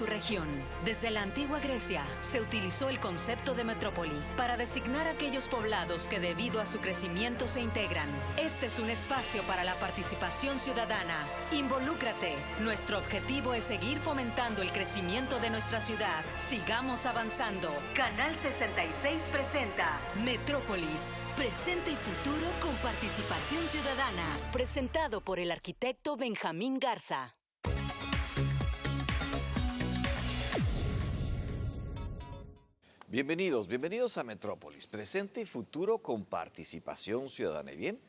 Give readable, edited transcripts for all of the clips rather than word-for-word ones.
tu región. Desde la antigua Grecia se utilizó el concepto de metrópoli para designar aquellos poblados que debido a su crecimiento se integran. Este es un espacio para la participación ciudadana. Involúcrate. Nuestro objetivo es seguir fomentando el crecimiento de nuestra ciudad. Sigamos avanzando. Canal 66 presenta Metrópolis, presente y futuro con participación ciudadana. Presentado por el arquitecto Benjamín Garza. Bienvenidos a Metrópolis, presente y futuro con participación ciudadana. Y bien,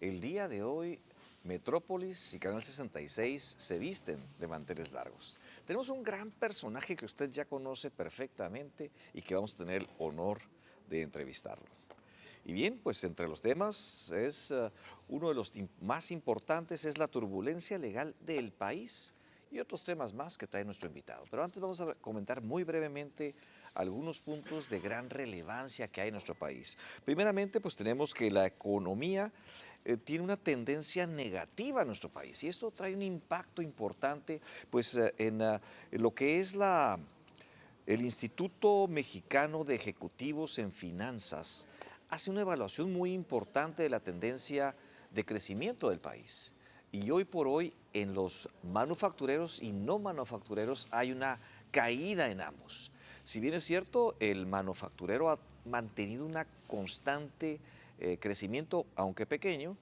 el día de hoy Metrópolis y Canal 66 se visten de manteles largos. Tenemos un gran personaje que usted ya conoce perfectamente y que vamos a tener el honor de entrevistarlo. Y bien, pues entre los temas uno de los más importantes es la turbulencia legal del país y otros temas más que trae nuestro invitado. Pero antes vamos a comentar muy brevemente algunos puntos de gran relevancia que hay en nuestro país. Primeramente, pues tenemos que la economía tiene una tendencia negativa en nuestro país y esto trae un impacto importante pues, en lo que es el Instituto Mexicano de Ejecutivos en Finanzas. Hace una evaluación muy importante de la tendencia de crecimiento del país. Y hoy por hoy en los manufactureros y no manufactureros hay una caída en ambos. Si bien es cierto, el manufacturero ha mantenido una constante crecimiento, aunque pequeño,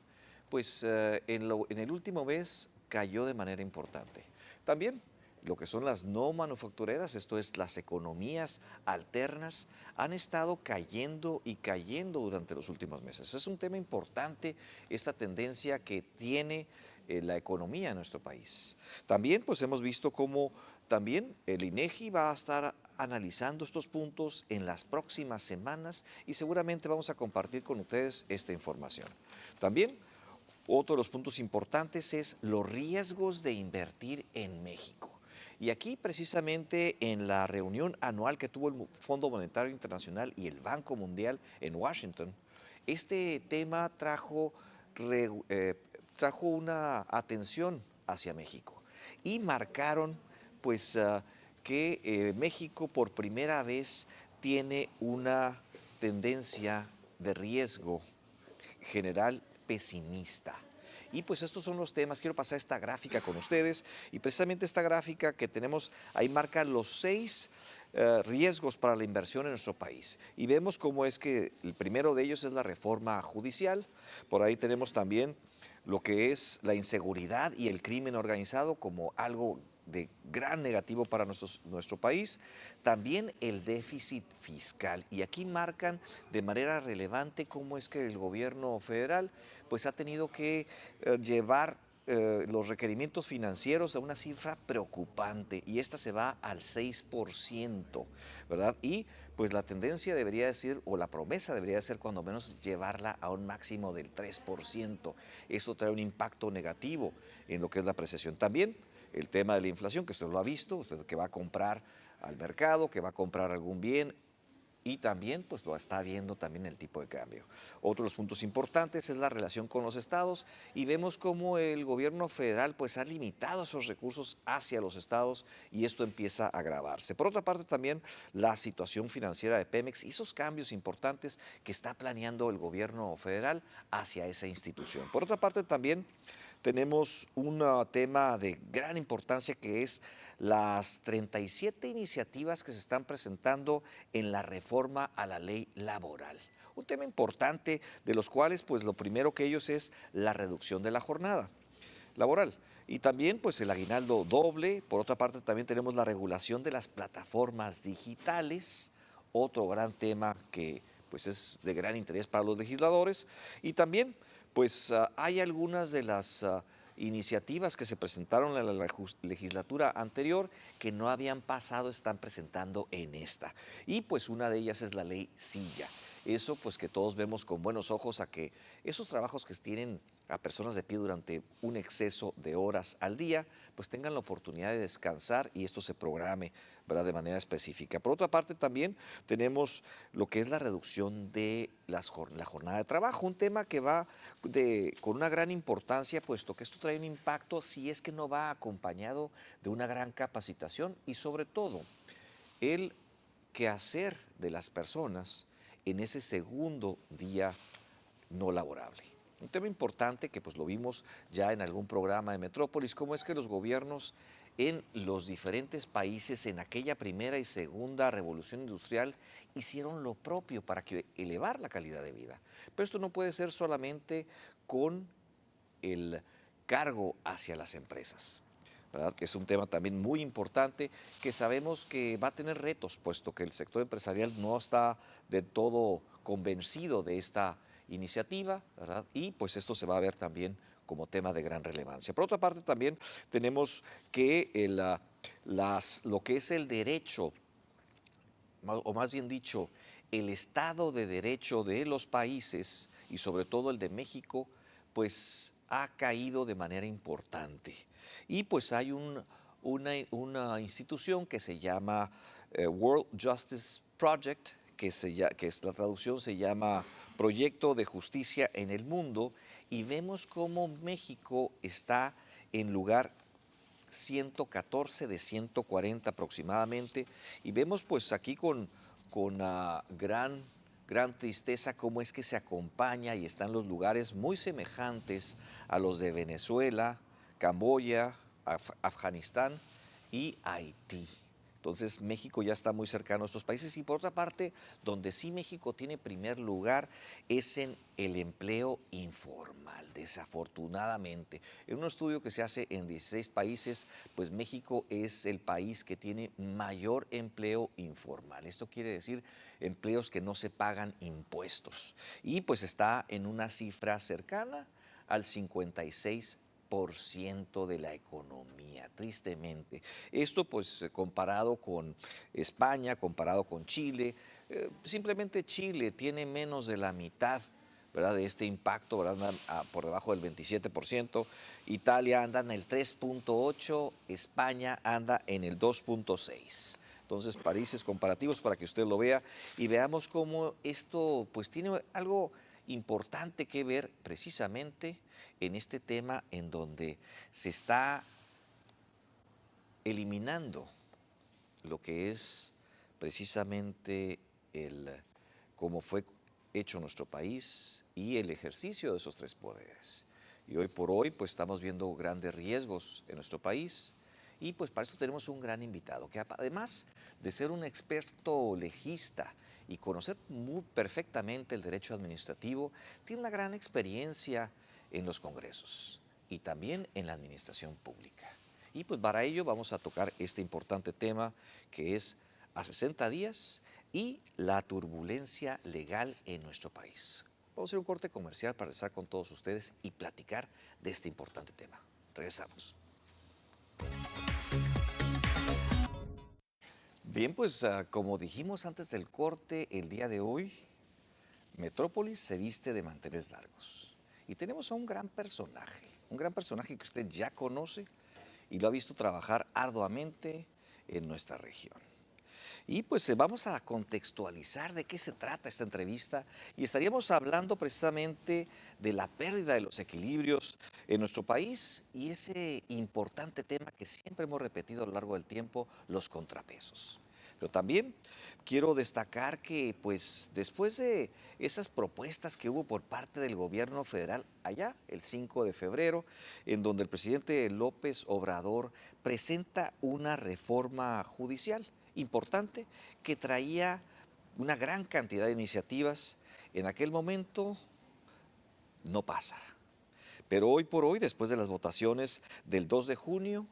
pues en el último mes cayó de manera importante. También lo que son las no manufactureras, esto es las economías alternas, han estado cayendo y cayendo durante los últimos meses. Es un tema importante esta tendencia que tiene la economía en nuestro país. También pues hemos visto cómo también el INEGI va a estar analizando estos puntos en las próximas semanas y seguramente vamos a compartir con ustedes esta información. También otro de los puntos importantes es los riesgos de invertir en México. Y aquí precisamente en la reunión anual que tuvo el Fondo Monetario Internacional y el Banco Mundial en Washington, este tema trajo una atención hacia México y marcaron pues que México por primera vez tiene una tendencia de riesgo general pesimista. Y pues estos son los temas, quiero pasar esta gráfica con ustedes y precisamente esta gráfica que tenemos ahí marca los 6 riesgos para la inversión en nuestro país. Y vemos cómo es que el primero de ellos es la reforma judicial, por ahí tenemos también lo que es la inseguridad y el crimen organizado como algo de gran negativo para nuestro país, también el déficit fiscal. Y aquí marcan de manera relevante cómo es que el gobierno federal pues ha tenido que llevar los requerimientos financieros a una cifra preocupante y esta se va al 6%, ¿verdad? Y pues la tendencia debería decir, o la promesa debería ser cuando menos llevarla a un máximo del 3%. Esto trae un impacto negativo en lo que es la apreciación. También el tema de la inflación, que usted lo ha visto, usted que va a comprar al mercado, que va a comprar algún bien, y también pues lo está viendo también el tipo de cambio. Otro de los puntos importantes es la relación con los estados y vemos cómo el gobierno federal pues ha limitado esos recursos hacia los estados y esto empieza a agravarse. Por otra parte también la situación financiera de Pemex y esos cambios importantes que está planeando el gobierno federal hacia esa institución. Por otra parte también tenemos un tema de gran importancia que es las 37 iniciativas que se están presentando en la reforma a la ley laboral. Un tema importante de los cuales, pues lo primero que ellos es la reducción de la jornada laboral. Y también, pues el aguinaldo doble. Por otra parte, también tenemos la regulación de las plataformas digitales, otro gran tema que pues es de gran interés para los legisladores. Y también, pues hay algunas de las iniciativas que se presentaron en la legislatura anterior que no habían pasado, están presentando en esta. Y pues una de ellas es la ley Silla. Eso pues que todos vemos con buenos ojos a que esos trabajos que tienen a personas de pie durante un exceso de horas al día, pues tengan la oportunidad de descansar y esto se programe, ¿verdad? De manera específica. Por otra parte, también tenemos lo que es la reducción de la jornada de trabajo, un tema que va con una gran importancia, puesto que esto trae un impacto si es que no va acompañado de una gran capacitación y sobre todo el quehacer de las personas en ese segundo día no laborable. Un tema importante que pues lo vimos ya en algún programa de Metrópolis, cómo es que los gobiernos en los diferentes países en aquella primera y segunda revolución industrial hicieron lo propio para elevar la calidad de vida. Pero esto no puede ser solamente con el cargo hacia las empresas, ¿verdad? Es un tema también muy importante que sabemos que va a tener retos, puesto que el sector empresarial no está de todo convencido de esta iniciativa, ¿verdad? Y pues esto se va a ver también como tema de gran relevancia. Por otra parte, también tenemos que lo que es el derecho, o más bien dicho, el Estado de Derecho de los países y sobre todo el de México, pues ha caído de manera importante. Y pues hay una institución que se llama World Justice Project, que es la traducción se llama Proyecto de Justicia en el Mundo, y vemos cómo México está en lugar 114 de 140 aproximadamente, y vemos pues aquí con gran tristeza cómo es que se acompaña y están los lugares muy semejantes a los de Venezuela, Camboya, Afganistán y Haití. Entonces México ya está muy cercano a estos países y por otra parte, donde sí México tiene primer lugar es en el empleo informal, desafortunadamente. En un estudio que se hace en 16 países, pues México es el país que tiene mayor empleo informal. Esto quiere decir empleos que no se pagan impuestos y pues está en una cifra cercana al 56% de la economía, tristemente. Esto pues comparado con España, comparado con Chile, simplemente Chile tiene menos de la mitad, ¿verdad?, de este impacto, ¿verdad? Anda por debajo del 27%, Italia anda en el 3.8%, España anda en el 2.6%. Entonces, países comparativos para que usted lo vea y veamos cómo esto pues tiene algo importante que ver precisamente en este tema en donde se está eliminando lo que es precisamente el cómo fue hecho nuestro país y el ejercicio de esos tres poderes. Y hoy por hoy pues estamos viendo grandes riesgos en nuestro país y pues para eso tenemos un gran invitado que además de ser un experto legista y conocer muy perfectamente el derecho administrativo, tiene una gran experiencia en los congresos y también en la administración pública. Y pues para ello vamos a tocar este importante tema que es a 60 días y la turbulencia legal en nuestro país. Vamos a hacer un corte comercial para regresar con todos ustedes y platicar de este importante tema. Regresamos. Bien, pues como dijimos antes del corte, el día de hoy, Metrópolis se viste de manteles largos. Y tenemos a un gran personaje que usted ya conoce y lo ha visto trabajar arduamente en nuestra región. Y pues vamos a contextualizar de qué se trata esta entrevista y estaríamos hablando precisamente de la pérdida de los equilibrios en nuestro país y ese importante tema que siempre hemos repetido a lo largo del tiempo, los contrapesos. Pero también quiero destacar que pues después de esas propuestas que hubo por parte del gobierno federal allá el 5 de febrero, en donde el presidente López Obrador presenta una reforma judicial importante que traía una gran cantidad de iniciativas, en aquel momento no pasa. Pero hoy por hoy, después de las votaciones del 2 de junio,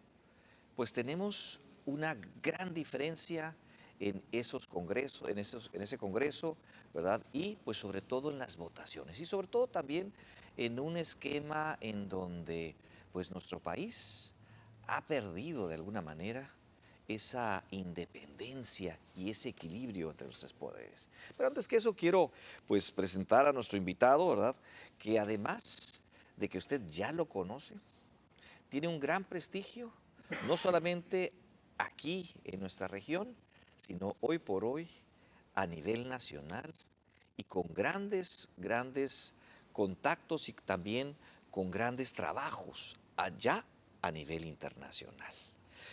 pues tenemos una gran diferencia en esos congresos, en ese congreso, ¿verdad? Y pues sobre todo en las votaciones y sobre todo también en un esquema en donde pues nuestro país ha perdido de alguna manera esa independencia y ese equilibrio entre los tres poderes. Pero antes que eso quiero pues presentar a nuestro invitado, ¿verdad? Que además de que usted ya lo conoce, tiene un gran prestigio, no solamente aquí en nuestra región, sino hoy por hoy a nivel nacional y con grandes contactos y también con grandes trabajos allá a nivel internacional.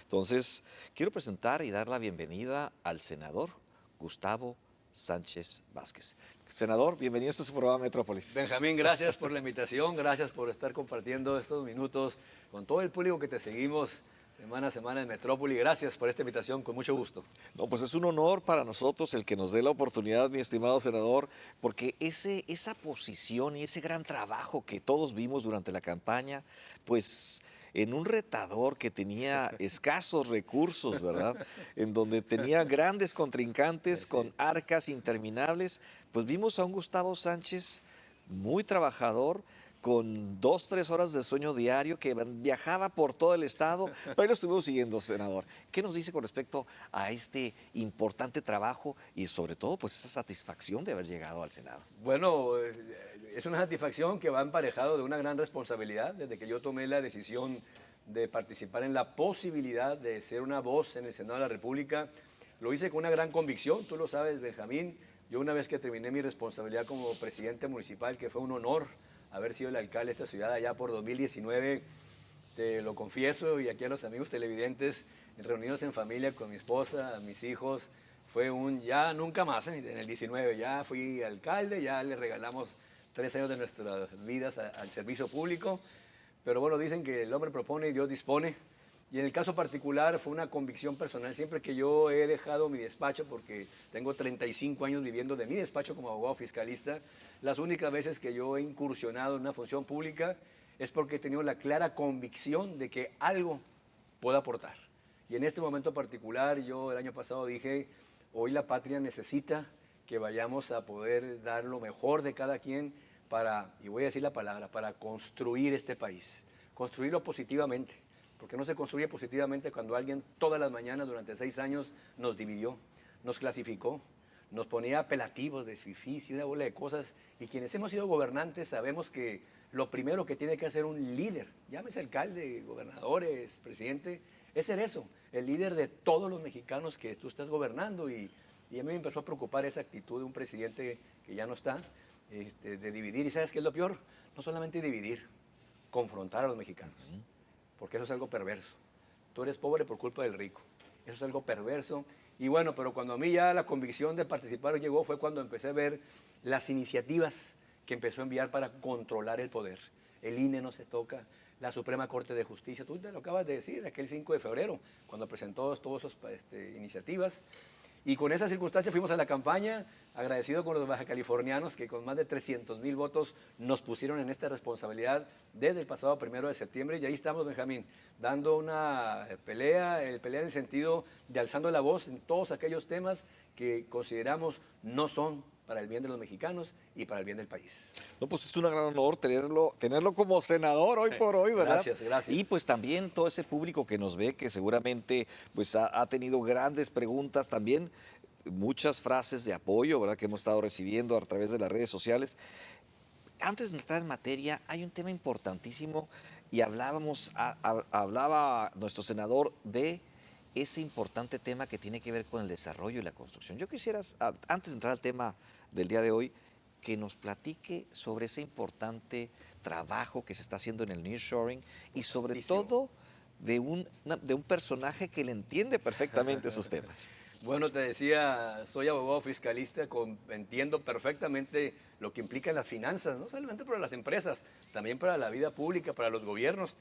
Entonces, quiero presentar y dar la bienvenida al senador Gustavo Sánchez Vázquez. Senador, bienvenido a su programa Metrópolis. Benjamín, gracias por la invitación, gracias por estar compartiendo estos minutos con todo el público que te seguimos semana a semana en Metrópoli. Gracias por esta invitación, con mucho gusto. No, pues es un honor para nosotros el que nos dé la oportunidad, mi estimado senador, porque esa posición y ese gran trabajo que todos vimos durante la campaña, pues en un retador que tenía escasos recursos, ¿verdad? En donde tenía grandes contrincantes con arcas interminables, pues vimos a un Gustavo Sánchez muy trabajador, con 2, 3 horas de sueño diario, que viajaba por todo el estado, pero ahí lo estuvimos siguiendo, senador. ¿Qué nos dice con respecto a este importante trabajo y sobre todo pues esa satisfacción de haber llegado al Senado? Bueno, es una satisfacción que va emparejado de una gran responsabilidad. Desde que yo tomé la decisión de participar en la posibilidad de ser una voz en el Senado de la República, lo hice con una gran convicción, tú lo sabes, Benjamín. Yo una vez que terminé mi responsabilidad como presidente municipal, que fue un honor haber sido el alcalde de esta ciudad allá por 2019, te lo confieso, y aquí a los amigos televidentes, reunidos en familia con mi esposa, mis hijos, fue un ya nunca más, en el 19 ya fui alcalde, ya le regalamos 3 años de nuestras vidas al servicio público, pero bueno, dicen que el hombre propone y Dios dispone. Y en el caso particular fue una convicción personal. Siempre que yo he dejado mi despacho, porque tengo 35 años viviendo de mi despacho como abogado fiscalista, las únicas veces que yo he incursionado en una función pública es porque he tenido la clara convicción de que algo puedo aportar. Y en este momento particular, yo el año pasado dije, hoy la patria necesita que vayamos a poder dar lo mejor de cada quien para, y voy a decir la palabra, para construir este país, construirlo positivamente. Porque no se construye positivamente cuando alguien todas las mañanas durante 6 años nos dividió, nos clasificó, nos ponía apelativos de fifís y una bola de cosas. Y quienes hemos sido gobernantes sabemos que lo primero que tiene que hacer un líder, llámese alcalde, gobernadores, presidente, es ser eso, el líder de todos los mexicanos que tú estás gobernando. Y a mí me empezó a preocupar esa actitud de un presidente que ya no está, de dividir. ¿Y sabes qué es lo peor? No solamente dividir, confrontar a los mexicanos. Porque eso es algo perverso. Tú eres pobre por culpa del rico. Eso es algo perverso. Y bueno, pero cuando a mí ya la convicción de participar llegó fue cuando empecé a ver las iniciativas que empezó a enviar para controlar el poder. El INE no se toca, la Suprema Corte de Justicia, tú te lo acabas de decir, aquel 5 de febrero, cuando presentó todas esas iniciativas. Y con esa circunstancia fuimos a la campaña, agradecido con los bajacalifornianos que con más de 300,000 votos nos pusieron en esta responsabilidad desde el pasado 1 de septiembre. Y ahí estamos, Benjamín, dando una pelea en el sentido de alzando la voz en todos aquellos temas que consideramos no son para el bien de los mexicanos y para el bien del país. No, pues es un gran honor tenerlo como senador hoy por hoy, ¿verdad? Gracias, gracias. Y pues también todo ese público que nos ve, que seguramente pues ha tenido grandes preguntas, también muchas frases de apoyo, ¿verdad? Que hemos estado recibiendo a través de las redes sociales. Antes de entrar en materia, hay un tema importantísimo y hablaba nuestro senador de ese importante tema que tiene que ver con el desarrollo y la construcción. Yo quisiera, antes de entrar al tema del día de hoy, que nos platique sobre ese importante trabajo que se está haciendo en el nearshoring y sobre todo de un personaje que le entiende perfectamente esos temas. Bueno, te decía, soy abogado fiscalista, entiendo perfectamente lo que implican las finanzas, no solamente para las empresas, también para la vida pública, para los gobiernos.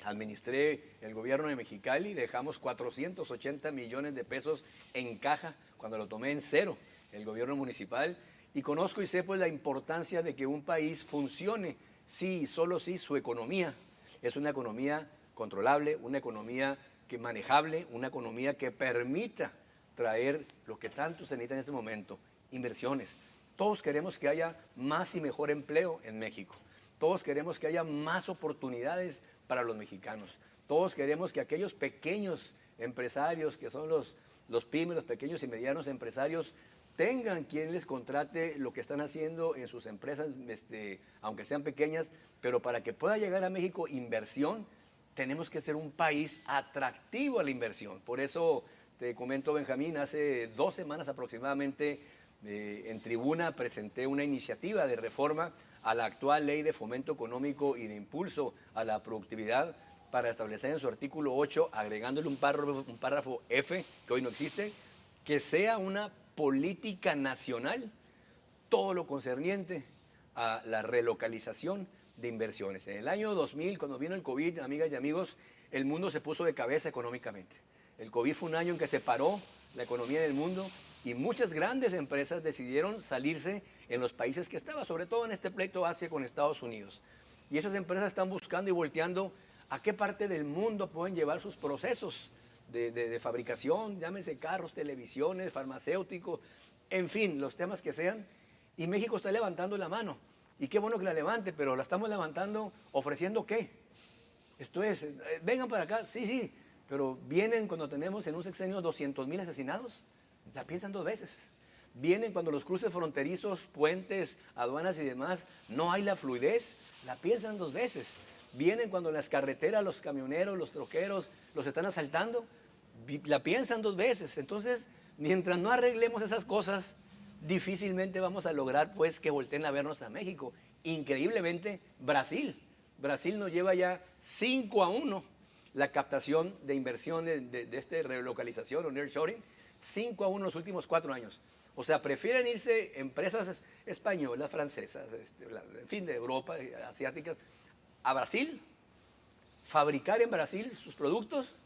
Administré el gobierno de Mexicali, dejamos 480 millones de pesos en caja cuando lo tomé en cero el gobierno municipal, y conozco y sé pues la importancia de que un país funcione, sí y solo si su economía es una economía controlable, una economía manejable, una economía que permita traer lo que tanto se necesita en este momento, inversiones. Todos queremos que haya más y mejor empleo en México. Todos queremos que haya más oportunidades para los mexicanos. Todos queremos que aquellos pequeños empresarios, que son los pymes, los pequeños y medianos empresarios, tengan quien les contrate lo que están haciendo en sus empresas, aunque sean pequeñas, pero para que pueda llegar a México inversión, tenemos que ser un país atractivo a la inversión. Por eso te comento, Benjamín, hace 2 semanas aproximadamente en tribuna presenté una iniciativa de reforma a la actual Ley de Fomento Económico y de Impulso a la Productividad para establecer en su artículo 8, agregándole un párrafo F, que hoy no existe, que sea una política nacional todo lo concerniente a la relocalización de inversiones. En el año 2000, cuando vino el COVID, amigas y amigos, el mundo se puso de cabeza económicamente. El COVID fue un año en que se paró la economía del mundo y muchas grandes empresas decidieron salirse en los países que estaban, sobre todo en este pleito Asia con Estados Unidos. Y esas empresas están buscando y volteando a qué parte del mundo pueden llevar sus procesos de fabricación, llámense carros, televisiones, farmacéuticos, en fin, los temas que sean. Y México está levantando la mano. Y qué bueno que la levante, pero la estamos levantando ofreciendo ¿qué? Esto es, vengan para acá, sí, pero vienen cuando tenemos en un sexenio 200,000 asesinados, la piensan 2 veces. Vienen cuando los cruces fronterizos, puentes, aduanas y demás, no hay la fluidez, la piensan 2 veces. Vienen cuando en las carreteras los camioneros, los troqueros los están asaltando, la piensan 2 veces. Entonces, mientras no arreglemos esas cosas, difícilmente vamos a lograr pues que volteen a vernos a México. Increíblemente, Brasil nos lleva ya 5-1 la captación de inversión de esta relocalización o nearshoring, 5-1 en los últimos 4 años. O sea, prefieren irse empresas españolas, francesas, en fin, de Europa, asiáticas, a Brasil, fabricar en Brasil sus productos,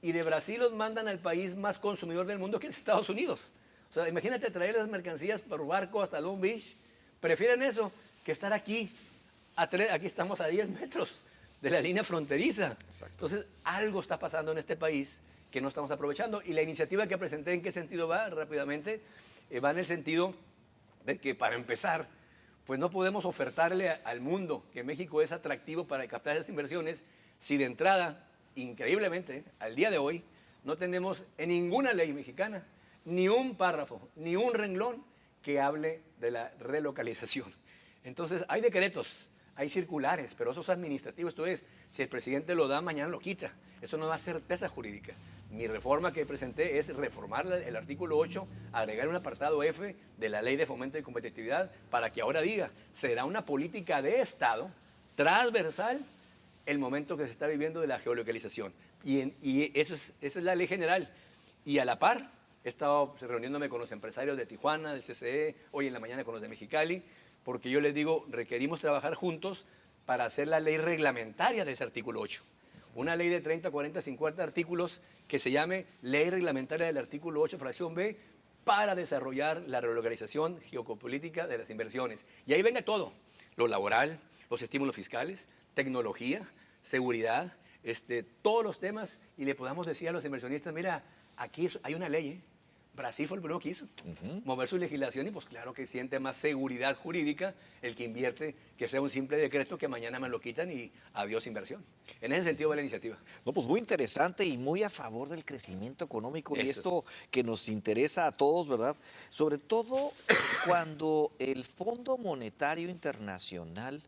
y de Brasil los mandan al país más consumidor del mundo, que es Estados Unidos. O sea, imagínate traer las mercancías por barco hasta Long Beach. Prefieren eso que estar aquí. Aquí estamos a 10 metros de la línea fronteriza. Exacto. Entonces, algo está pasando en este país que no estamos aprovechando. Y la iniciativa que presenté, ¿en qué sentido va? Rápidamente, va en el sentido de que, para empezar, pues no podemos ofertarle al mundo que México es atractivo para captar esas inversiones si de entrada, increíblemente, al día de hoy, no tenemos en ninguna ley mexicana ni un párrafo, ni un renglón que hable de la relocalización. Entonces, hay decretos, hay circulares, pero eso es administrativo. Esto es, si el presidente lo da, mañana lo quita. Eso no da certeza jurídica. Mi reforma que presenté es reformar el artículo 8, agregar un apartado F de la Ley de Fomento y Competitividad para que ahora diga, será una política de Estado transversal el momento que se está viviendo de la geolocalización. Y esa es la ley general. Y a la par, he estado reuniéndome con los empresarios de Tijuana, del CCE, hoy en la mañana con los de Mexicali, porque yo les digo, requerimos trabajar juntos para hacer la ley reglamentaria de ese artículo 8. Una ley de 30, 40, 50 artículos que se llame Ley Reglamentaria del artículo 8, fracción B, para desarrollar la relocalización geopolítica de las inversiones. Y ahí venga todo, lo laboral, los estímulos fiscales, tecnología, seguridad, todos los temas, y le podamos decir a los inversionistas, mira, aquí hay una ley, ¿eh? Brasil fue el primero que hizo, mover su legislación, y pues claro que siente más seguridad jurídica el que invierte, que sea un simple decreto que mañana me lo quitan y adiós inversión. En ese sentido va la iniciativa. No, pues muy interesante y muy a favor del crecimiento económico y Eso. esto que nos interesa a todos, ¿verdad? Sobre todo cuando el Fondo Monetario Internacional,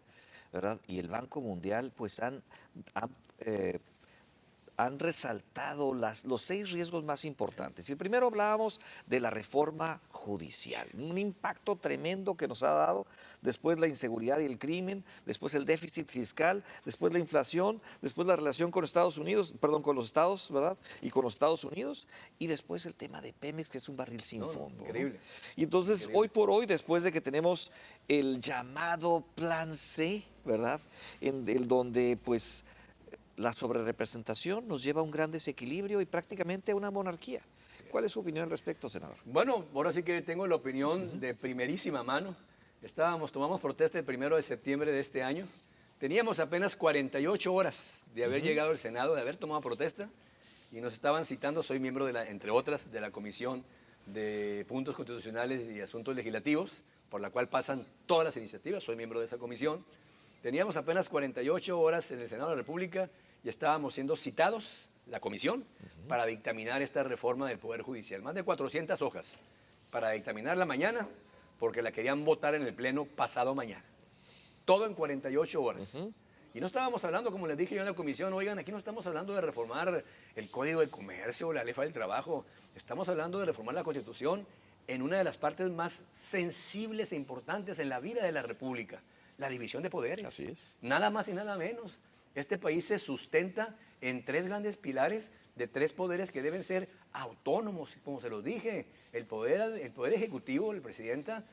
¿verdad? Y el Banco Mundial pues han resaltado los 6 riesgos más importantes. Y el primero hablábamos de la reforma judicial, un impacto tremendo que nos ha dado, después la inseguridad y el crimen, después el déficit fiscal, después la inflación, después la relación con Estados Unidos, perdón, con los estados, ¿verdad? Y con los Estados Unidos, y después el tema de Pemex, que es un barril sin fondo. Increíble. ¿No? Y entonces, Increíble. hoy por hoy, después de que tenemos el llamado Plan C, ¿verdad? Donde pues la sobrerepresentación nos lleva a un gran desequilibrio y prácticamente a una monarquía. ¿Cuál es su opinión al respecto, senador? Bueno, ahora sí que tengo la opinión de primerísima mano. Tomamos protesta el 1 de septiembre de este año. Teníamos apenas 48 horas de haber llegado al Senado, de haber tomado protesta, y nos estaban citando, soy miembro, entre otras, de la Comisión de Puntos Constitucionales y Asuntos Legislativos, por la cual pasan todas las iniciativas, soy miembro de esa comisión. Teníamos apenas 48 horas en el Senado de la República y estábamos siendo citados la comisión para dictaminar esta reforma del Poder Judicial. Más de 400 hojas para dictaminarla mañana, porque la querían votar en el Pleno pasado mañana. Todo en 48 horas. Y no estábamos hablando, como les dije yo en la comisión, oigan, aquí no estamos hablando de reformar el Código de Comercio, la Ley Federal del Trabajo, estamos hablando de reformar la Constitución en una de las partes más sensibles e importantes en la vida de la República, la división de poderes. Así es. Nada más y nada menos. Este país se sustenta en 3 grandes pilares de 3 poderes que deben ser autónomos, como se los dije. El poder ejecutivo, el presidenta,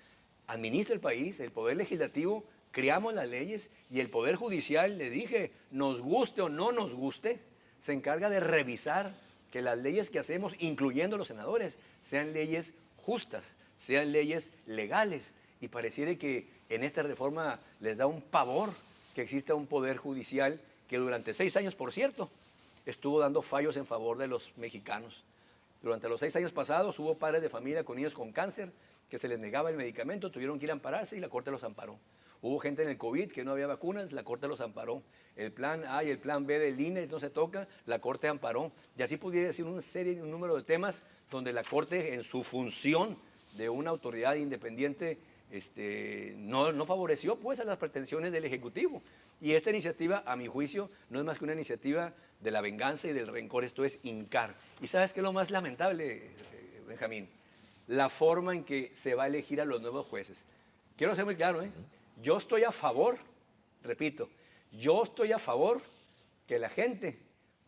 administra el país, el poder legislativo, creamos las leyes, y el poder judicial, le dije, nos guste o no nos guste, se encarga de revisar que las leyes que hacemos, incluyendo los senadores, sean leyes justas, sean leyes legales. Y pareciera que en esta reforma les da un pavor que exista un poder judicial que durante 6 años, por cierto, estuvo dando fallos en favor de los mexicanos. Durante los 6 años pasados hubo padres de familia con niños con cáncer que se les negaba el medicamento, tuvieron que ir a ampararse y la Corte los amparó. Hubo gente en el COVID que no había vacunas, la Corte los amparó. El plan A y el plan B del INE no se toca, la Corte amparó. Y así pudiera decir un número de temas donde la Corte, en su función de una autoridad independiente, no favoreció pues a las pretensiones del Ejecutivo. Y esta iniciativa, a mi juicio, no es más que una iniciativa de la venganza y del rencor. Esto es hincar. ¿Y sabes qué es lo más lamentable, Benjamín? La forma en que se va a elegir a los nuevos jueces. Quiero ser muy claro, yo estoy a favor, repito, yo estoy a favor que la gente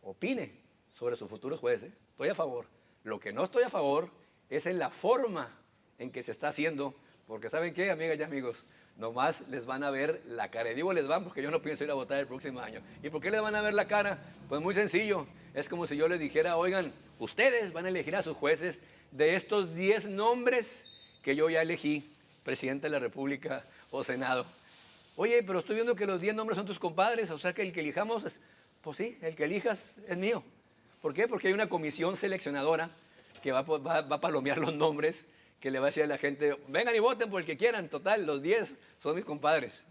opine sobre sus futuros jueces. Estoy a favor. Lo que no estoy a favor es en la forma en que se está haciendo, porque ¿saben qué, amigas y amigos? Nomás les van a ver la cara. Y digo les van porque yo no pienso ir a votar el próximo año. ¿Y por qué les van a ver la cara? Pues muy sencillo. Es como si yo les dijera, oigan, ustedes van a elegir a sus jueces de estos 10 nombres que yo ya elegí, presidente de la República o Senado. Oye, pero estoy viendo que los 10 nombres son tus compadres, o sea que el que elijamos, pues sí, el que elijas es mío. ¿Por qué? Porque hay una comisión seleccionadora que va a palomear los nombres, que le va a decir a la gente, vengan y voten por el que quieran, total, los 10 son mis compadres.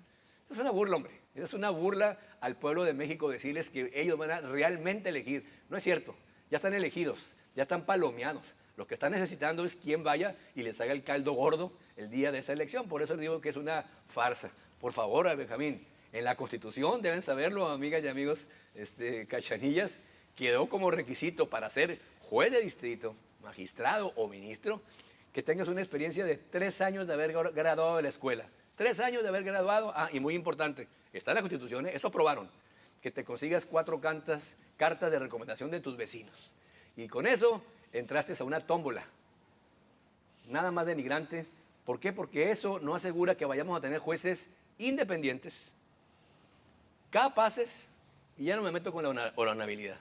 Es una burla, hombre. Es una burla al pueblo de México decirles que ellos van a realmente elegir. No es cierto, ya están elegidos, ya están palomeados. Lo que están necesitando es quien vaya y les haga el caldo gordo el día de esa elección. Por eso les digo que es una farsa. Por favor, Benjamín, en la Constitución, deben saberlo, amigas y amigos cachanillas, quedó como requisito para ser juez de distrito, magistrado o ministro, que tengas una experiencia de 3 años de haber graduado de la escuela. 3 años de haber graduado, y muy importante, está en la Constitución, eso aprobaron, que te consigas 4 cartas de recomendación de tus vecinos. Y con eso entraste a una tómbola. Nada más denigrante. ¿Por qué? Porque eso no asegura que vayamos a tener jueces independientes, capaces, y ya no me meto con la honorabilidad.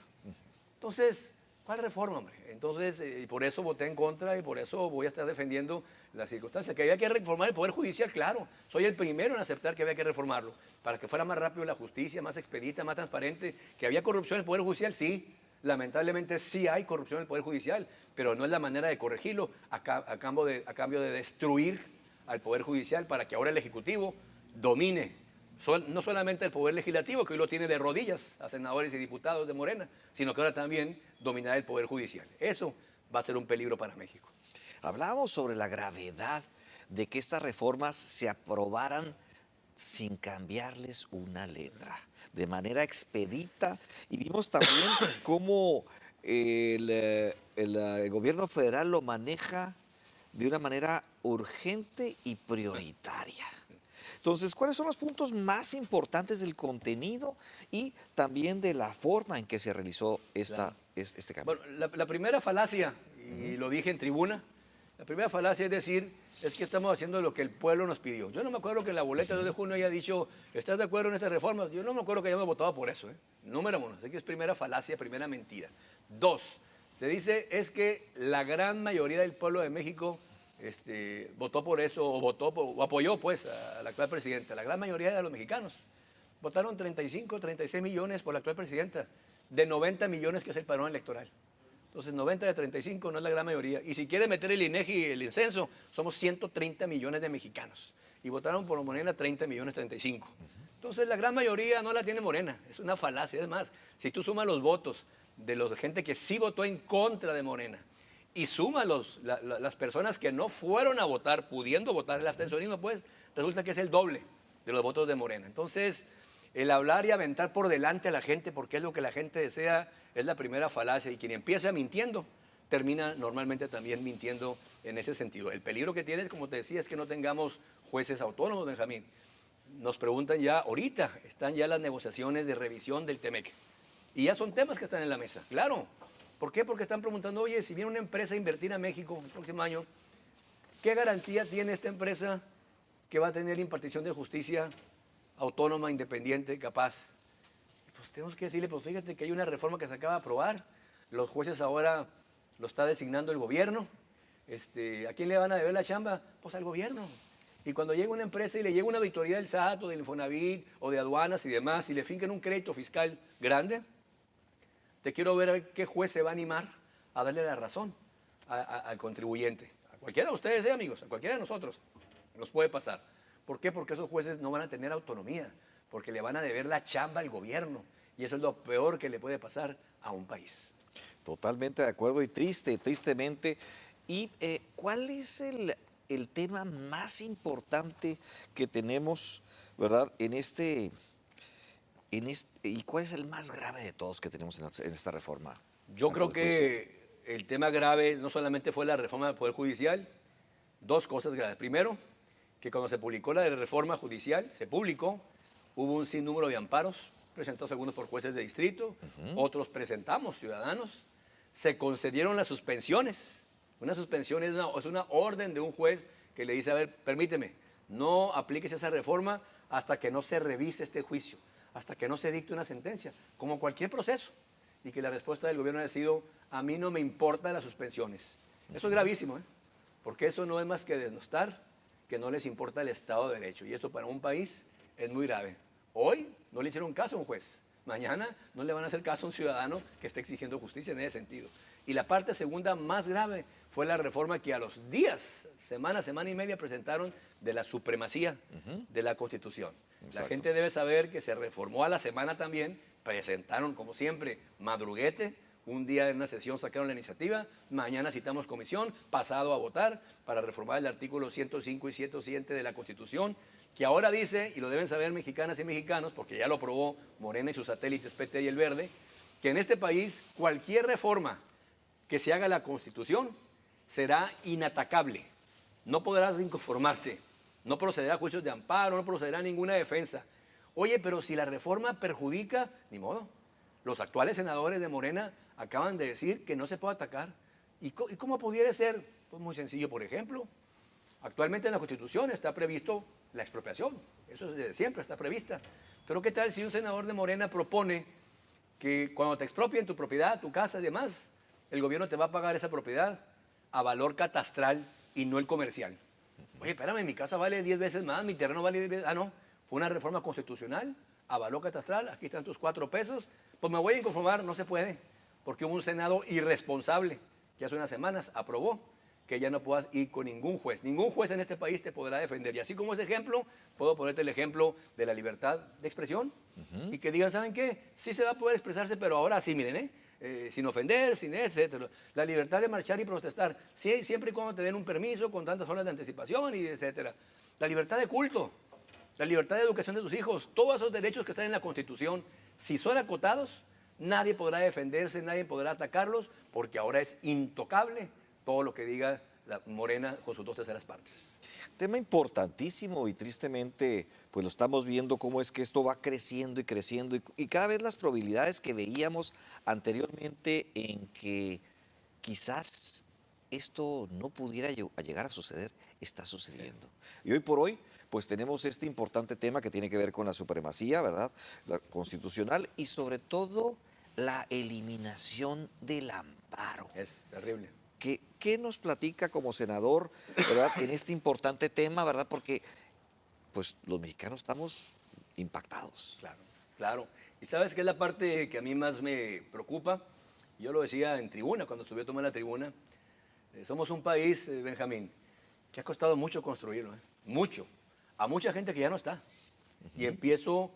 Entonces, ¿cuál reforma, hombre? Entonces, y por eso voté en contra y por eso voy a estar defendiendo las circunstancias. Que había que reformar el Poder Judicial, claro. Soy el primero en aceptar que había que reformarlo, para que fuera más rápido la justicia, más expedita, más transparente. Que había corrupción en el Poder Judicial, sí. Lamentablemente sí hay corrupción en el Poder Judicial, pero no es la manera de corregirlo a cambio de destruir al Poder Judicial para que ahora el Ejecutivo domine no solamente el Poder Legislativo, que hoy lo tiene de rodillas a senadores y diputados de Morena, sino que ahora también dominará el Poder Judicial. Eso va a ser un peligro para México. Hablábamos sobre la gravedad de que estas reformas se aprobaran sin cambiarles una letra, de manera expedita, y vimos también cómo el gobierno federal lo maneja de una manera urgente y prioritaria. Entonces, ¿cuáles son los puntos más importantes del contenido y también de la forma en que se realizó este cambio? Bueno, la primera falacia, y lo dije en tribuna, la primera falacia es decir, es que estamos haciendo lo que el pueblo nos pidió. Yo no me acuerdo que en la boleta del 2 de junio haya dicho, ¿estás de acuerdo en esta reforma? Yo no me acuerdo que hayamos votado por eso. Número 1, así que es primera falacia, primera mentira. 2, se dice es que la gran mayoría del pueblo de México votó por eso o apoyó pues a la actual presidenta. La gran mayoría de los mexicanos votaron 35, 36 millones por la actual presidenta, de 90 millones que es el padrón electoral. Entonces 90 de 35 no es la gran mayoría. Y si quiere meter el INEGI y el censo, somos 130 millones de mexicanos. Y votaron por Morena 30 millones 35. Entonces la gran mayoría no la tiene Morena. Es una falacia. Es más, si tú sumas los votos de la gente que sí votó en contra de Morena y suma las personas que no fueron a votar, pudiendo votar, el abstencionismo, pues resulta que es el doble de los votos de Morena. Entonces, el hablar y aventar por delante a la gente porque es lo que la gente desea es la primera falacia, y quien empieza mintiendo termina normalmente también mintiendo en ese sentido. El peligro que tiene, como te decía, es que no tengamos jueces autónomos, Benjamín. Nos preguntan ya, ahorita están ya las negociaciones de revisión del TEMEC. Y ya son temas que están en la mesa, claro. ¿Por qué? Porque están preguntando, oye, si viene una empresa a invertir a México el próximo año, ¿qué garantía tiene esta empresa que va a tener impartición de justicia autónoma, independiente, capaz? Pues tenemos que decirle, pues fíjate que hay una reforma que se acaba de aprobar, los jueces ahora lo está designando el gobierno. ¿A quién le van a deber la chamba? Pues al gobierno. Y cuando llega una empresa y le llega una auditoría del SAT o del Infonavit o de aduanas y demás y le fincan un crédito fiscal grande, te quiero ver a ver qué juez se va a animar a darle la razón al contribuyente. A cualquiera de ustedes, amigos, a cualquiera de nosotros nos puede pasar. ¿Por qué? Porque esos jueces no van a tener autonomía, porque le van a deber la chamba al gobierno. Y eso es lo peor que le puede pasar a un país. Totalmente de acuerdo y tristemente. ¿Y cuál es el tema más importante que tenemos, verdad, y cuál es el más grave de todos que tenemos en esta reforma? Yo creo que el tema grave no solamente fue la reforma del Poder Judicial, dos cosas graves. Primero, que cuando se publicó la reforma judicial, hubo un sinnúmero de amparos, presentados algunos por jueces de distrito, otros presentamos ciudadanos, se concedieron las suspensiones. Una suspensión es una orden de un juez que le dice, a ver, permíteme, no apliques esa reforma hasta que no se revise este juicio, hasta que no se dicte una sentencia, como cualquier proceso. Y que la respuesta del gobierno haya sido, a mí no me importan las suspensiones. Eso es gravísimo, porque eso no es más que denostar que no les importa el Estado de Derecho. Y esto para un país es muy grave. Hoy no le hicieron caso a un juez. Mañana no le van a hacer caso a un ciudadano que está exigiendo justicia en ese sentido. Y la parte segunda más grave fue la reforma que a los días, semana y media, presentaron de la supremacía de la Constitución. Exacto. La gente debe saber que se reformó a la semana también, presentaron como siempre madruguete, un día en una sesión sacaron la iniciativa, mañana citamos comisión, pasado a votar para reformar el artículo 105 y 107 de la Constitución, que ahora dice, y lo deben saber mexicanas y mexicanos, porque ya lo aprobó Morena y sus satélites PT y el Verde, que en este país cualquier reforma que se haga a la Constitución será inatacable. No podrás inconformarte, no procederá a juicios de amparo, no procederá a ninguna defensa. Oye, pero si la reforma perjudica, ni modo. Los actuales senadores de Morena acaban de decir que no se puede atacar. ¿Y cómo pudiera ser? Pues muy sencillo, por ejemplo. Actualmente en la Constitución está previsto la expropiación. Eso desde siempre está prevista. Pero ¿qué tal si un senador de Morena propone que cuando te expropien tu propiedad, tu casa y demás, el gobierno te va a pagar esa propiedad a valor catastral y no el comercial? Oye, espérame, mi casa vale 10 veces más, mi terreno vale 10 veces. Ah, no, fue una reforma constitucional a valor catastral, aquí están tus 4 pesos. Pues me voy a inconformar, no se puede, porque hubo un Senado irresponsable que hace unas semanas aprobó que ya no puedas ir con ningún juez. Ningún juez en este país te podrá defender. Y así como ese ejemplo, puedo ponerte el ejemplo de la libertad de expresión y que digan, ¿saben qué? Sí se va a poder expresarse, pero ahora sí, miren, sin ofender, sin etcétera. La libertad de marchar y protestar, siempre y cuando te den un permiso, con tantas horas de anticipación y etcétera. La libertad de culto, la libertad de educación de tus hijos, todos esos derechos que están en la Constitución, si son acotados, nadie podrá defenderse, nadie podrá atacarlos, porque ahora es intocable todo lo que diga la Morena con sus 2/3 partes. Tema importantísimo y tristemente, pues lo estamos viendo cómo es que esto va creciendo y creciendo y cada vez las probabilidades que veíamos anteriormente en que quizás esto no pudiera llegar a suceder, está sucediendo. Y hoy por hoy, pues tenemos este importante tema que tiene que ver con la supremacía, ¿verdad? La constitucional y sobre todo la eliminación del amparo. Es terrible. ¿Qué nos platica como senador, verdad, en este importante tema, verdad? Porque pues los mexicanos estamos impactados. Claro, claro. Y sabes qué es la parte que a mí más me preocupa. Yo lo decía en tribuna, cuando estuve tomando la tribuna. Somos un país, Benjamín, que ha costado mucho construirlo, mucho. A mucha gente que ya no está. Y empiezo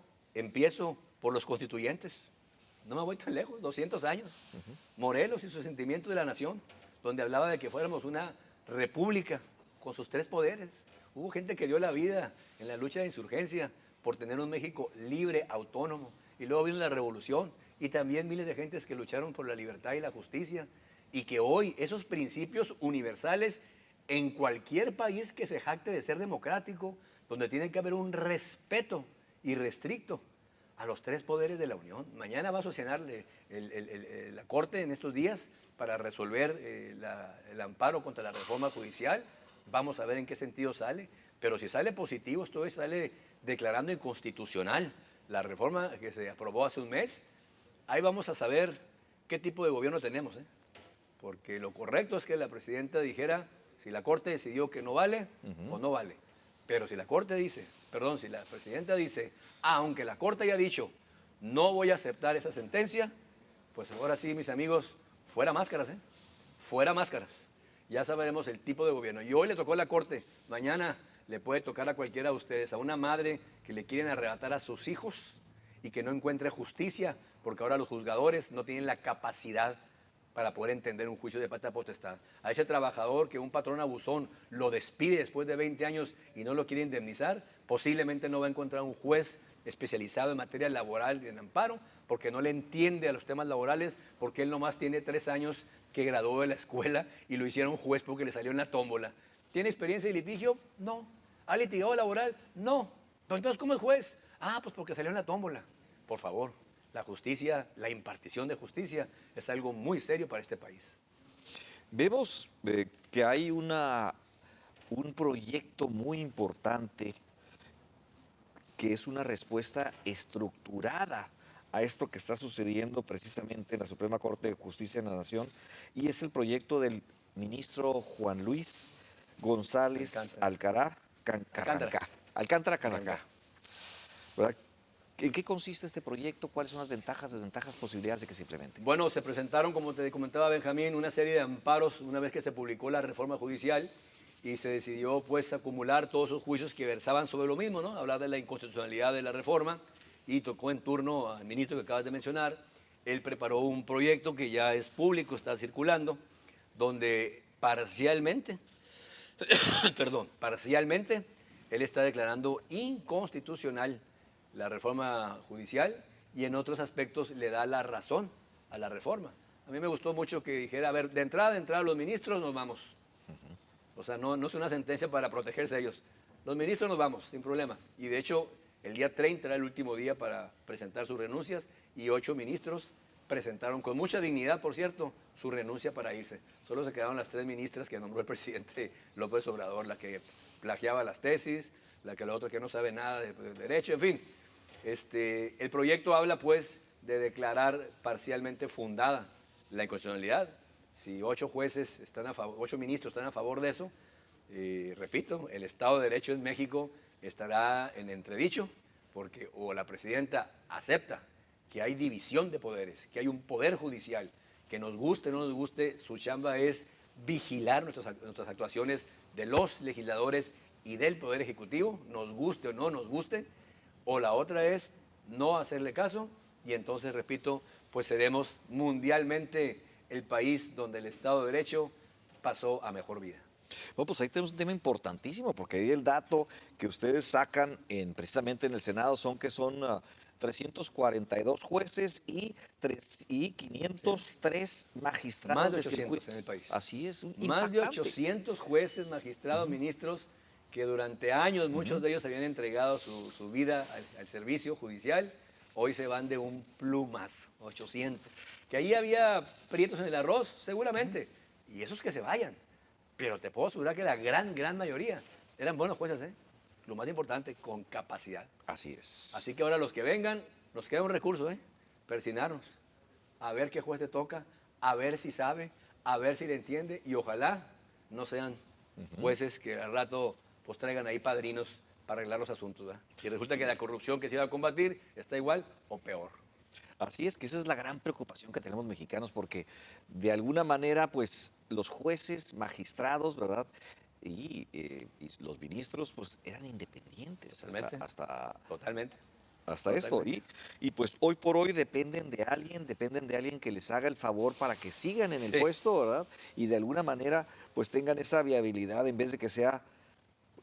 por los constituyentes. no me voy tan lejos, 200 años. Morelos y su sentimiento de la nación, donde hablaba de que fuéramos una república con sus tres poderes. Hubo gente que dio la vida en la lucha de insurgencia por tener un México libre, autónomo. Y luego vino la revolución y también miles de gentes que lucharon por la libertad y la justicia. Y que hoy esos principios universales en cualquier país que se jacte de ser democrático, donde tiene que haber un respeto irrestricto a los tres poderes de la Unión. Mañana va a sesionarle la Corte en estos días para resolver el amparo contra la reforma judicial. Vamos a ver en qué sentido sale, pero si sale positivo, esto sale declarando inconstitucional la reforma que se aprobó hace un mes. Ahí vamos a saber qué tipo de gobierno tenemos, porque lo correcto es que la presidenta dijera si la Corte decidió que no vale o no vale. Pero si la Corte dice, perdón, si la presidenta dice, aunque la Corte haya dicho, no voy a aceptar esa sentencia, pues ahora sí, mis amigos, fuera máscaras, fuera máscaras. Ya sabremos el tipo de gobierno. Y hoy le tocó a la Corte, mañana le puede tocar a cualquiera de ustedes, a una madre que le quieren arrebatar a sus hijos y que no encuentre justicia, porque ahora los juzgadores no tienen la capacidad para poder entender un juicio de patria potestad. A ese trabajador que un patrón abusón lo despide después de 20 años y no lo quiere indemnizar, posiblemente no va a encontrar un juez especializado en materia laboral y en amparo, porque no le entiende a los temas laborales, porque él nomás tiene 3 años que graduó de la escuela y lo hicieron juez porque le salió en la tómbola. ¿Tiene experiencia de litigio? No. ¿Ha litigado laboral? No. Entonces, ¿cómo es juez? Pues porque salió en la tómbola. Por favor. La justicia, la impartición de justicia es algo muy serio para este país. Vemos que hay un proyecto muy importante que es una respuesta estructurada a esto que está sucediendo precisamente en la Suprema Corte de Justicia de la Nación, y es el proyecto del ministro Juan Luis González Alcántara Carranca. ¿Verdad? ¿En qué consiste este proyecto? ¿Cuáles son las ventajas, desventajas, posibilidades de que se implemente? Bueno, se presentaron, como te comentaba Benjamín, una serie de amparos una vez que se publicó la reforma judicial y se decidió pues acumular todos esos juicios que versaban sobre lo mismo, ¿no? Hablar de la inconstitucionalidad de la reforma, y tocó en turno al ministro que acabas de mencionar. Él preparó un proyecto que ya es público, está circulando, donde parcialmente, parcialmente, él está declarando inconstitucional la reforma judicial y en otros aspectos le da la razón a la reforma. A mí me gustó mucho que dijera, a ver, de entrada los ministros nos vamos. O sea, no es una sentencia para protegerse a ellos. Los ministros nos vamos, sin problema. Y de hecho, el día 30 era el último día para presentar sus renuncias y 8 ministros presentaron con mucha dignidad, por cierto, su renuncia para irse. Solo se quedaron las 3 ministras que nombró el presidente López Obrador, la que plagiaba las tesis, la otra que no sabe nada de derecho, en fin. El proyecto habla pues de declarar parcialmente fundada la inconstitucionalidad. Si 8 jueces están a favor, 8 ministros están a favor de eso, repito, el Estado de Derecho en México estará en entredicho, porque o la presidenta acepta que hay división de poderes, que hay un poder judicial, que nos guste o no nos guste, su chamba es vigilar nuestras actuaciones de los legisladores y del Poder Ejecutivo, nos guste o no nos guste, o la otra es no hacerle caso y entonces, repito, pues seremos mundialmente el país donde el Estado de Derecho pasó a mejor vida. Bueno, pues ahí tenemos un tema importantísimo, porque ahí el dato que ustedes sacan precisamente en el Senado son 342 jueces y 503 magistrados. Más de 800 en el país. Así es. Más de 800 jueces, magistrados, ministros, que durante años muchos de ellos habían entregado su vida al servicio judicial, hoy se van de un plumazo, 800. Que ahí había prietos en el arroz, seguramente, y esos que se vayan. Pero te puedo asegurar que la gran mayoría eran buenos jueces, Lo más importante, con capacidad. Así es. Así que ahora los que vengan, nos queda un recurso, persinarnos, a ver qué juez te toca, a ver si sabe, a ver si le entiende, y ojalá no sean jueces que al rato pues traigan ahí padrinos para arreglar los asuntos, Y resulta que la corrupción que se iba a combatir está igual o peor. Así es, que esa es la gran preocupación que tenemos mexicanos, porque de alguna manera, pues, los jueces, magistrados, ¿verdad? Y los ministros, pues, eran independientes. Totalmente. Hasta hasta eso. Totalmente. Y pues hoy por hoy dependen de alguien que les haga el favor para que sigan en el Sí. puesto, ¿verdad? Y de alguna manera pues tengan esa viabilidad en vez de que sea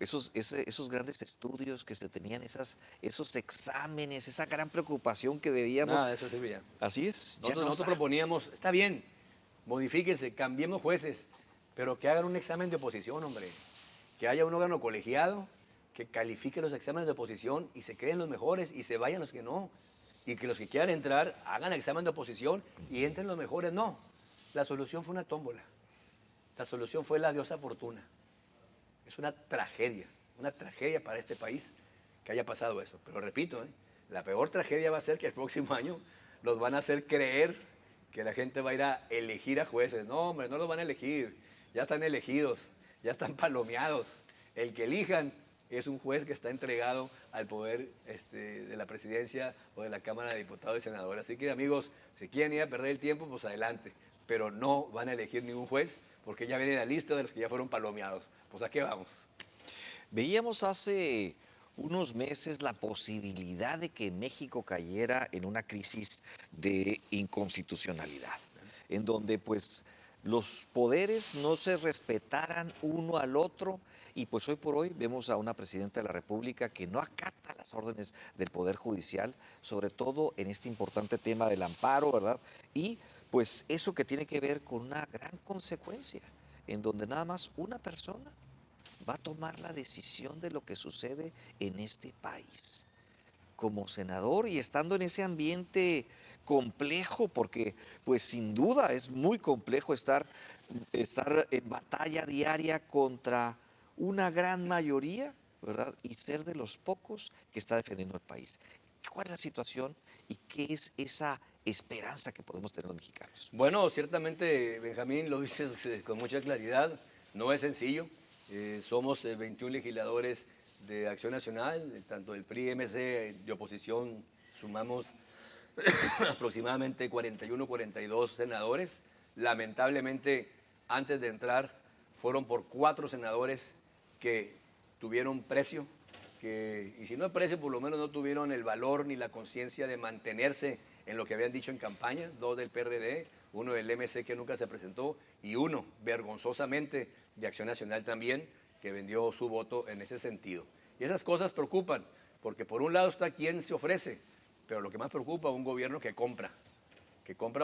esos grandes estudios que se tenían, esos exámenes, esa gran preocupación que debíamos. Nada de eso sirve ya. Así es, ya no Nosotros está. proponíamos, está bien, modifíquense, cambiemos jueces, pero que hagan un examen de oposición, hombre. Que haya un órgano colegiado que califique los exámenes de oposición y se queden los mejores y se vayan los que no. Y que los que quieran entrar hagan examen de oposición y entren los mejores. No, la solución fue una tómbola. La solución fue la diosa Fortuna. Es una tragedia para este país que haya pasado eso. Pero repito, la peor tragedia va a ser que el próximo año los van a hacer creer que la gente va a ir a elegir a jueces. No, hombre, no los van a elegir. Ya están elegidos, ya están palomeados. El que elijan es un juez que está entregado al poder de la presidencia o de la Cámara de Diputados y Senadores. Así que, amigos, si quieren ir a perder el tiempo, pues adelante. Pero no van a elegir ningún juez porque ya viene la lista de los que ya fueron palomeados. Pues ¿a qué vamos? Veíamos hace unos meses la posibilidad de que México cayera en una crisis de inconstitucionalidad, en donde pues los poderes no se respetaran uno al otro y pues hoy por hoy vemos a una presidenta de la República que no acata las órdenes del Poder Judicial, sobre todo en este importante tema del amparo, ¿verdad? Y pues eso que tiene que ver con una gran consecuencia, en donde nada más una persona va a tomar la decisión de lo que sucede en este país. Como senador y estando en ese ambiente complejo, porque pues sin duda es muy complejo estar en batalla diaria contra una gran mayoría, ¿verdad? Y ser de los pocos que está defendiendo el país. ¿Cuál es la situación y qué es esa esperanza que podemos tener los mexicanos? Bueno, ciertamente, Benjamín, lo dices con mucha claridad. No es sencillo. Somos 21 legisladores de Acción Nacional, tanto del PRI, MC, de oposición, sumamos aproximadamente 41, 42 senadores. Lamentablemente, antes de entrar, fueron por 4 senadores que tuvieron precio, y si no precio, por lo menos no tuvieron el valor ni la conciencia de mantenerse en lo que habían dicho en campaña, 2 del PRD, 1 del MC que nunca se presentó y 1, vergonzosamente, de Acción Nacional también, que vendió su voto en ese sentido. Y esas cosas preocupan, porque por un lado está quien se ofrece, pero lo que más preocupa es un gobierno que compra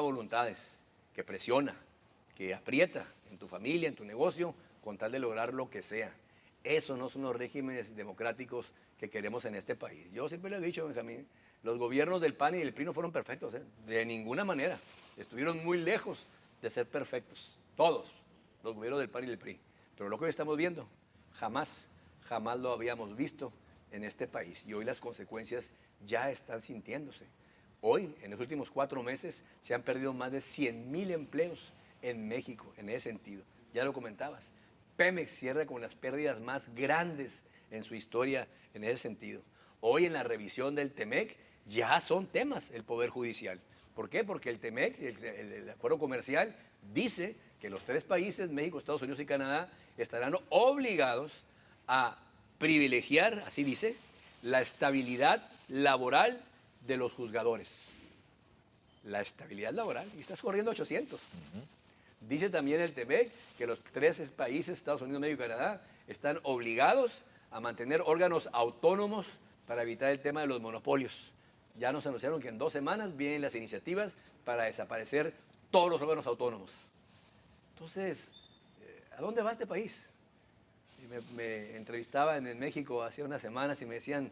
voluntades, que presiona, que aprieta en tu familia, en tu negocio, con tal de lograr lo que sea. Esos no son los regímenes democráticos que queremos en este país. Yo siempre le he dicho, Benjamín, los gobiernos del PAN y del PRI no fueron perfectos, de ninguna manera. Estuvieron muy lejos de ser perfectos, todos los gobiernos del PAN y del PRI. Pero lo que hoy estamos viendo, jamás lo habíamos visto en este país. Y hoy las consecuencias ya están sintiéndose. Hoy, en los últimos 4 meses, se han perdido más de 100,000 empleos en México, en ese sentido. Ya lo comentabas. Pemex cierra con las pérdidas más grandes en su historia en ese sentido. Hoy en la revisión del TEMEC ya son temas el Poder Judicial. ¿Por qué? Porque el TEMEC, el acuerdo comercial, dice que los 3 países, México, Estados Unidos y Canadá, estarán obligados a privilegiar, así dice, la estabilidad laboral de los juzgadores. La estabilidad laboral. Y estás corriendo 800. Dice también el TEMEC que los 3 países, Estados Unidos, México y Canadá, están obligados a mantener órganos autónomos para evitar el tema de los monopolios. Ya nos anunciaron que en 2 semanas vienen las iniciativas para desaparecer todos los órganos autónomos. Entonces, ¿a dónde va este país? Y me entrevistaban en México hace unas semanas y me decían,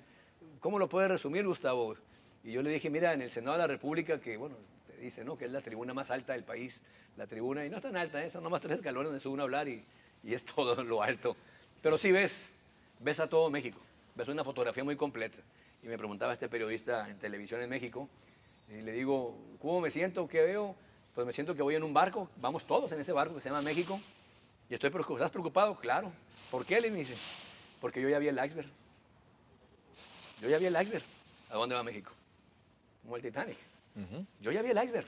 ¿cómo lo puedes resumir, Gustavo? Y yo le dije, mira, en el Senado de la República, que bueno, te dice, ¿no?, que es la tribuna más alta del país, la tribuna, y no es tan alta, son nomás 3 escalones donde sube uno a hablar y es todo lo alto. Pero sí ves a todo México, ves una fotografía muy completa. Y me preguntaba este periodista en televisión en México, y le digo, ¿cómo me siento? ¿Qué veo? Pues me siento que voy en un barco, vamos todos en ese barco que se llama México, y estoy preocupado. ¿Estás preocupado? Claro. ¿Por qué? Le dice, porque yo ya vi el iceberg. Yo ya vi el iceberg. ¿A dónde va México? Como el Titanic. Yo ya vi el iceberg.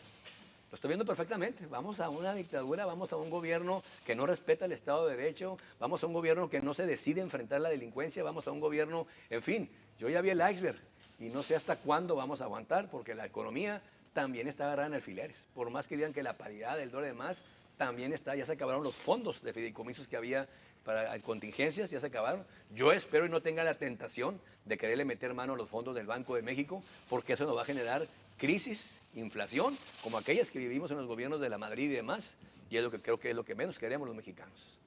Lo estoy viendo perfectamente. Vamos a una dictadura, vamos a un gobierno que no respeta el Estado de Derecho, vamos a un gobierno que no se decide enfrentar la delincuencia, vamos a un gobierno, en fin, yo ya vi el iceberg. y no sé hasta cuándo vamos a aguantar, porque la economía también está agarrada en alfileres. Por más que digan que la paridad del dólar y demás, también está, ya se acabaron los fondos de fideicomisos que había para contingencias, ya se acabaron. Yo espero y no tenga la tentación de quererle meter mano a los fondos del Banco de México, porque eso nos va a generar crisis, inflación, como aquellas que vivimos en los gobiernos de la Madrid y demás, y es lo que creo que es lo que menos queremos los mexicanos.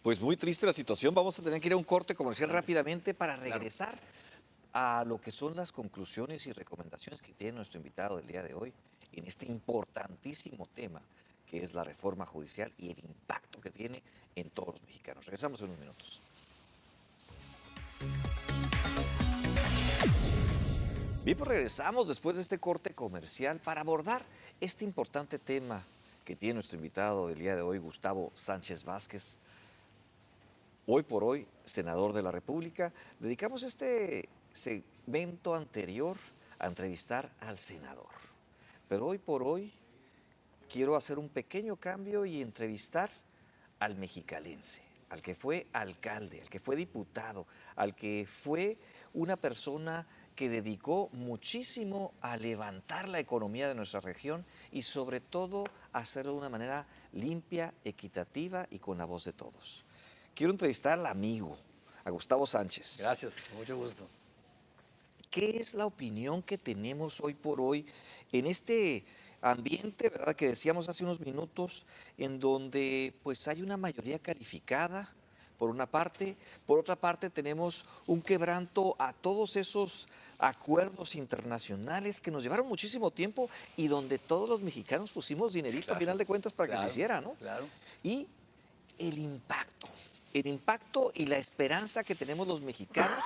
Pues muy triste la situación. Vamos a tener que ir a un corte comercial rápidamente para regresar a lo que son las conclusiones y recomendaciones que tiene nuestro invitado del día de hoy en este importantísimo tema que es la reforma judicial y el impacto que tiene en todos los mexicanos. Regresamos en unos minutos. Bien, pues regresamos después de este corte comercial para abordar este importante tema que tiene nuestro invitado del día de hoy, Gustavo Sánchez Vázquez, hoy por hoy senador de la República. Dedicamos este segmento anterior a entrevistar al senador, pero hoy por hoy quiero hacer un pequeño cambio y entrevistar al mexicalense, al que fue alcalde, al que fue diputado, al que fue una persona que dedicó muchísimo a levantar la economía de nuestra región y sobre todo a hacerlo de una manera limpia, equitativa y con la voz de todos. Quiero entrevistar al amigo, a Gustavo Sánchez. Gracias, con mucho gusto. ¿Qué es la opinión que tenemos hoy por hoy en este ambiente, verdad, que decíamos hace unos minutos, en donde pues hay una mayoría calificada, por una parte, por otra parte tenemos un quebranto a todos esos acuerdos internacionales que nos llevaron muchísimo tiempo y donde todos los mexicanos pusimos dinerito a final de cuentas para que se hiciera, ¿no? Claro. Y el impacto y la esperanza que tenemos los mexicanos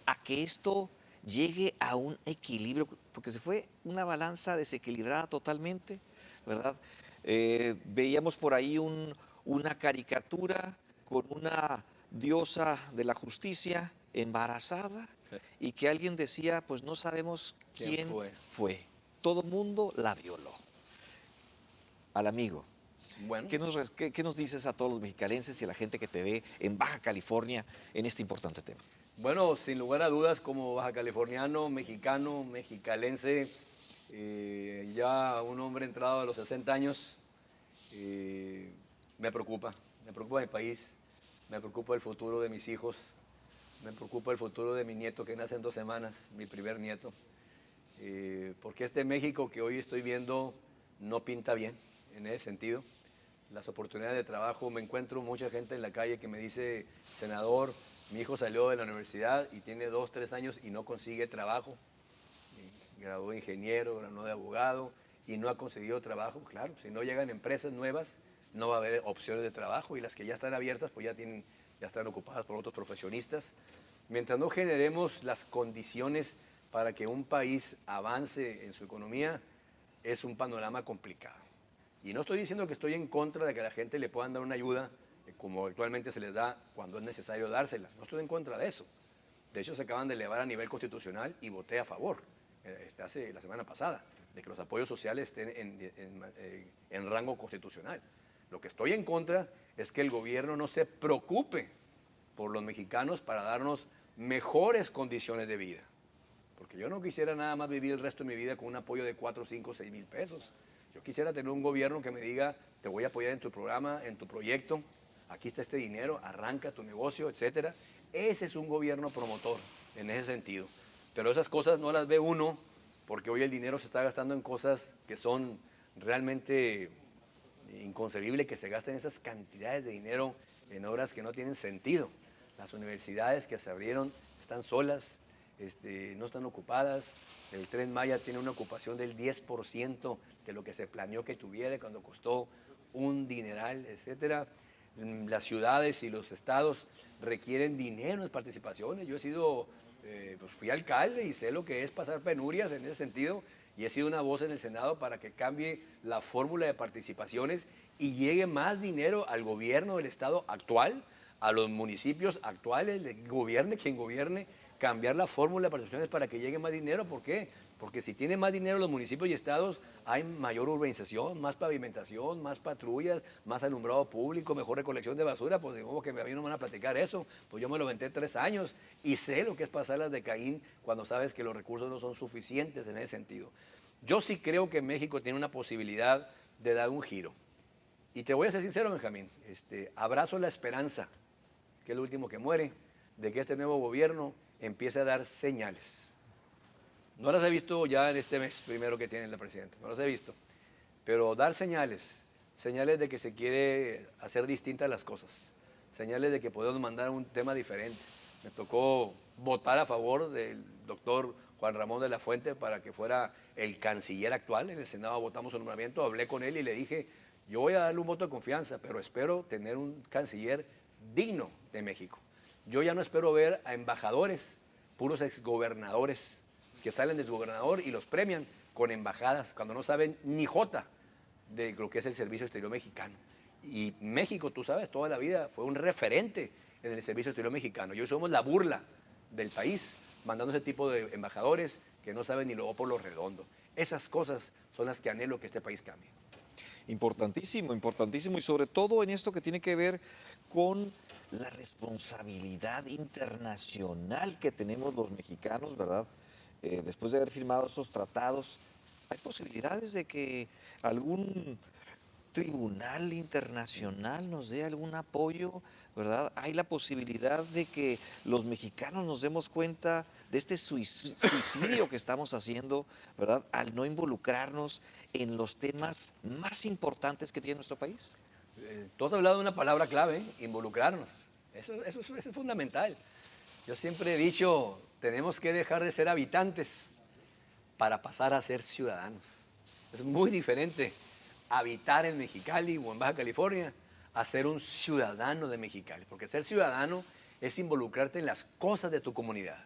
a que esto llegue a un equilibrio, porque se fue una balanza desequilibrada totalmente, ¿verdad? Veíamos por ahí una caricatura con una diosa de la justicia embarazada y que alguien decía, pues no sabemos quién fue. Todo mundo la violó. Al amigo. Bueno. ¿Qué nos dices a todos los mexicalenses y a la gente que te ve en Baja California en este importante tema? Bueno, sin lugar a dudas, como baja californiano, mexicano, mexicalense, ya un hombre entrado a los 60 años, me preocupa mi país, me preocupa el futuro de mis hijos, me preocupa el futuro de mi nieto que nace en 2 semanas, mi primer nieto, porque este México que hoy estoy viendo no pinta bien en ese sentido. Las oportunidades de trabajo, me encuentro mucha gente en la calle que me dice, senador, mi hijo salió de la universidad y tiene 2, 3 años y no consigue trabajo. Graduó de ingeniero, graduó de abogado y no ha conseguido trabajo. Claro, si no llegan empresas nuevas, no va a haber opciones de trabajo y las que ya están abiertas, pues ya están ocupadas por otros profesionistas. Mientras no generemos las condiciones para que un país avance en su economía, es un panorama complicado. Y no estoy diciendo que estoy en contra de que a la gente le puedan dar una ayuda como actualmente se les da cuando es necesario dársela. No estoy en contra de eso. De hecho, se acaban de elevar a nivel constitucional y voté a favor, hace la semana pasada, de que los apoyos sociales estén en rango constitucional. Lo que estoy en contra es que el gobierno no se preocupe por los mexicanos para darnos mejores condiciones de vida. Porque yo no quisiera nada más vivir el resto de mi vida con un apoyo de 4, 5, 6 mil pesos. Yo quisiera tener un gobierno que me diga, te voy a apoyar en tu programa, en tu proyecto, aquí está este dinero, arranca tu negocio, etcétera. Ese es un gobierno promotor en ese sentido. Pero esas cosas no las ve uno porque hoy el dinero se está gastando en cosas que son realmente inconcebibles que se gasten esas cantidades de dinero en obras que no tienen sentido. Las universidades que se abrieron están solas, no están ocupadas. El Tren Maya tiene una ocupación del 10% de lo que se planeó que tuviera cuando costó un dineral, etcétera. Las ciudades y los estados requieren dinero en participaciones. Yo he sido, pues fui alcalde y sé lo que es pasar penurias en ese sentido y he sido una voz en el Senado para que cambie la fórmula de participaciones y llegue más dinero al gobierno del estado actual, a los municipios actuales, gobierne quien gobierne, cambiar la fórmula de participaciones para que llegue más dinero. ¿Por qué? Porque si tienen más dinero los municipios y estados, hay mayor urbanización, más pavimentación, más patrullas, más alumbrado público, mejor recolección de basura. Pues digamos que a mí no me van a platicar eso, pues yo me lo aventé 3 años y sé lo que es pasarlas de Caín cuando sabes que los recursos no son suficientes en ese sentido. Yo sí creo que México tiene una posibilidad de dar un giro. Y te voy a ser sincero, Benjamín, abrazo la esperanza, que es lo último que muere, de que este nuevo gobierno empiece a dar señales. No las he visto ya en este mes primero que tiene la presidenta, no las he visto. Pero dar señales, señales de que se quiere hacer distintas las cosas, señales de que podemos mandar un tema diferente. Me tocó votar a favor del doctor Juan Ramón de la Fuente para que fuera el canciller actual. En el Senado votamos su nombramiento, hablé con él y le dije, yo voy a darle un voto de confianza, pero espero tener un canciller digno de México. Yo ya no espero ver a embajadores, puros exgobernadores, que salen de exgobernador y los premian con embajadas, cuando no saben ni jota de lo que es el servicio exterior mexicano. Y México, tú sabes, toda la vida fue un referente en el servicio exterior mexicano. Y hoy somos la burla del país, mandando ese tipo de embajadores que no saben ni lo por lo redondo. Esas cosas son las que anhelo que este país cambie. Importantísimo, importantísimo, y sobre todo en esto que tiene que ver con la responsabilidad internacional que tenemos los mexicanos, ¿verdad? Después de haber firmado estos tratados, ¿hay posibilidades de que algún tribunal internacional nos dé algún apoyo, ¿verdad? Hay la posibilidad de que los mexicanos nos demos cuenta de este suicidio que estamos haciendo, ¿verdad? Al no involucrarnos en los temas más importantes que tiene nuestro país. Tú has hablado de una palabra clave, involucrarnos. Eso es fundamental. Yo siempre he dicho, tenemos que dejar de ser habitantes para pasar a ser ciudadanos. Es muy diferente habitar en Mexicali o en Baja California a ser un ciudadano de Mexicali, porque ser ciudadano es involucrarte en las cosas de tu comunidad.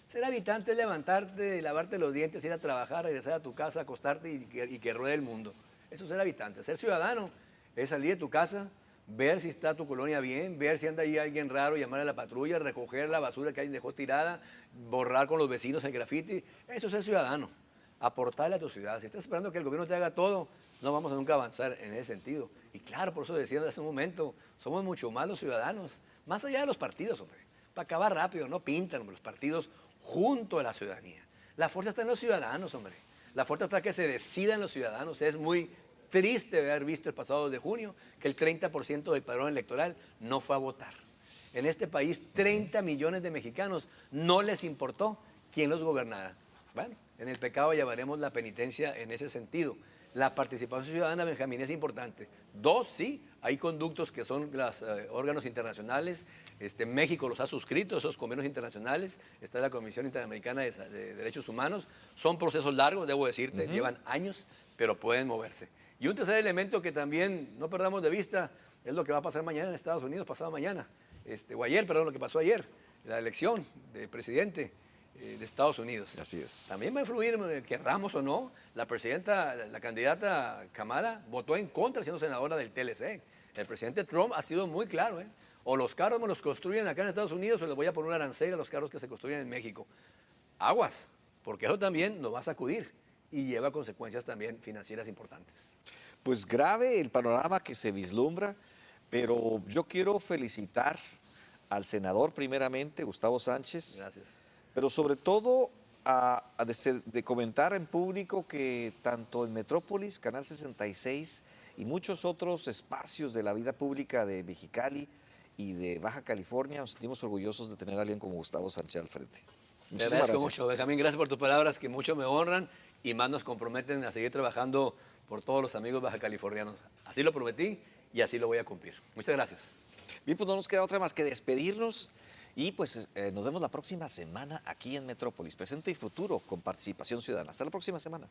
Ser habitante es levantarte, lavarte los dientes, ir a trabajar, regresar a tu casa, acostarte y que ruede el mundo. Eso es ser habitante. Ser ciudadano es salir de tu casa, ver si está tu colonia bien, ver si anda ahí alguien raro, llamar a la patrulla, recoger la basura que alguien dejó tirada, borrar con los vecinos el grafiti. Eso es ser ciudadano. Aportarle a tu ciudad. Si estás esperando que el gobierno te haga todo, no vamos a nunca avanzar en ese sentido. Y claro, por eso decía hace un momento, somos mucho más los ciudadanos, más allá de los partidos, hombre. Para acabar rápido, no pintan, hombre, los partidos junto a la ciudadanía. La fuerza está en los ciudadanos, hombre. La fuerza está en que se decidan los ciudadanos. Es muy triste haber visto el pasado 2 de junio que el 30% del padrón electoral no fue a votar. En este país, 30 millones de mexicanos no les importó quién los gobernara. Bueno, en el pecado llevaremos la penitencia en ese sentido. La participación ciudadana, Benjamín, es importante. 2, sí, hay conductos que son los órganos internacionales. México los ha suscrito, esos convenios internacionales. Está la Comisión Interamericana de Derechos Humanos. Son procesos largos, debo decirte, llevan años, pero pueden moverse. Y un tercer elemento que también no perdamos de vista es lo que va a pasar mañana en Estados Unidos, pasado mañana, o ayer, perdón, lo que pasó ayer, la elección de presidente de Estados Unidos. Así es. También va a influir, querramos o no, la presidenta, la candidata Kamala votó en contra siendo senadora del TLC. El presidente Trump ha sido muy claro, o los carros me los construyen acá en Estados Unidos o les voy a poner un arancel a los carros que se construyen en México. Aguas, porque eso también nos va a sacudir y lleva consecuencias también financieras importantes. Pues grave el panorama que se vislumbra, pero yo quiero felicitar al senador primeramente, Gustavo Sánchez. Gracias. Pero sobre todo de comentar en público que tanto en Metrópolis, Canal 66 y muchos otros espacios de la vida pública de Mexicali y de Baja California nos sentimos orgullosos de tener a alguien como Gustavo Sánchez al frente. Te agradezco mucho, Benjamín, gracias por tus palabras que mucho me honran y más nos comprometen a seguir trabajando por todos los amigos baja californianos. Así lo prometí y así lo voy a cumplir. Muchas gracias. Bien, pues no nos queda otra más que despedirnos. Y pues nos vemos la próxima semana aquí en Metrópolis, presente y futuro con participación ciudadana. Hasta la próxima semana.